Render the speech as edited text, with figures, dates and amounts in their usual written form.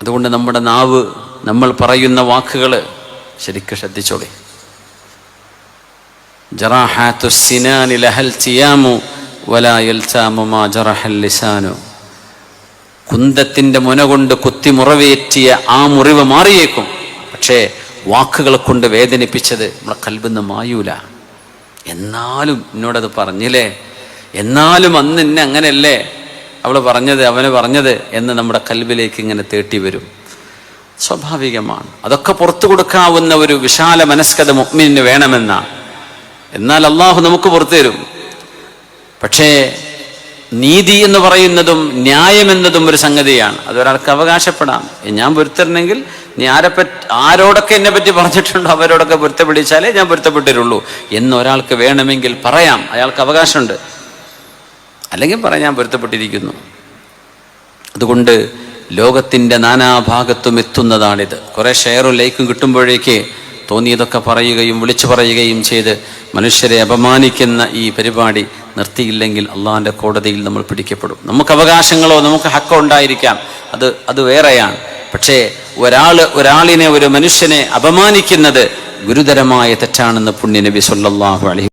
അതുകൊണ്ട് നമ്മുടെ നാവ്, നമ്മൾ പറയുന്ന വാക്കുകൾ ശരിക്കും ശ്രദ്ധിച്ചോളി. ജറാഹാത്തു സിനാനി ലഹൽ തിയാമു വലാ യൽതാമു മാ ജറഹൽ ലിസാനു. കുന്തത്തിൻ്റെ മുന കൊണ്ട് കുത്തി മുറിവേറ്റിയ ആ മുറിവ് മാറിയേക്കും, പക്ഷേ വാക്കുകളെ കൊണ്ട് വേദനിപ്പിച്ചത് നമ്മളെ കൽബിന്ന് മായൂല. എന്നാലും എന്നോടത് പറഞ്ഞില്ലേ, എന്നാലും അന്ന് എന്നെ അങ്ങനെയല്ലേ അവൾ പറഞ്ഞത്, അവന് പറഞ്ഞത് എന്ന് നമ്മുടെ കൽബിലേക്ക് ഇങ്ങനെ തേട്ടി വരും. സ്വാഭാവികമാണ്. അതൊക്കെ പുറത്തു കൊടുക്കാവുന്ന ഒരു വിശാല മനസ്കത മുഅ്മിനിന് വേണമെന്നാണ്. എന്നാൽ അള്ളാഹു നമുക്ക് പുറത്തു തരും. പക്ഷേ നീതി എന്ന് പറയുന്നതും ന്യായമെന്നതും ഒരു സംഗതിയാണ്. അതൊരാൾക്ക് അവകാശപ്പെടാം. ഞാൻ പൊരുത്തരണമെങ്കിൽ നീ ആരോടൊക്കെ എന്നെ പറ്റി പറഞ്ഞിട്ടുണ്ടോ അവരോടൊക്കെ പൊരുത്തപ്പെടിച്ചാലേ ഞാൻ പൊരുത്തപ്പെട്ടിട്ടുള്ളൂ എന്ന് ഒരാൾക്ക് വേണമെങ്കിൽ പറയാം. അയാൾക്ക് അവകാശമുണ്ട്. അല്ലെങ്കിൽ പറയാം ഞാൻ പൊരുത്തപ്പെട്ടിരിക്കുന്നു. അതുകൊണ്ട് ലോകത്തിൻ്റെ നാനാഭാഗത്തും എത്തുന്നതാണിത്. കുറേ ഷെയറും ലൈക്കും കിട്ടുമ്പോഴേക്ക് തോന്നിയതൊക്കെ പറയുകയും വിളിച്ചു പറയുകയും ചെയ്ത് മനുഷ്യരെ അപമാനിക്കുന്ന ഈ പരിപാടി നിർത്തിയില്ലെങ്കിൽ അള്ളാഹിൻ്റെ കോടതിയിൽ നമ്മൾ പിടിക്കപ്പെടും. നമുക്ക് അവകാശങ്ങളോ നമുക്ക് ഹക്കോ ഉണ്ടായിരിക്കാം, അത് വേറെയാണ്. പക്ഷേ ഒരാളിനെ, ഒരു മനുഷ്യനെ അപമാനിക്കുന്നത് ഗുരുതരമായ തെറ്റാണെന്ന് പുണ്യ നബി സല്ലല്ലാഹു അലൈഹി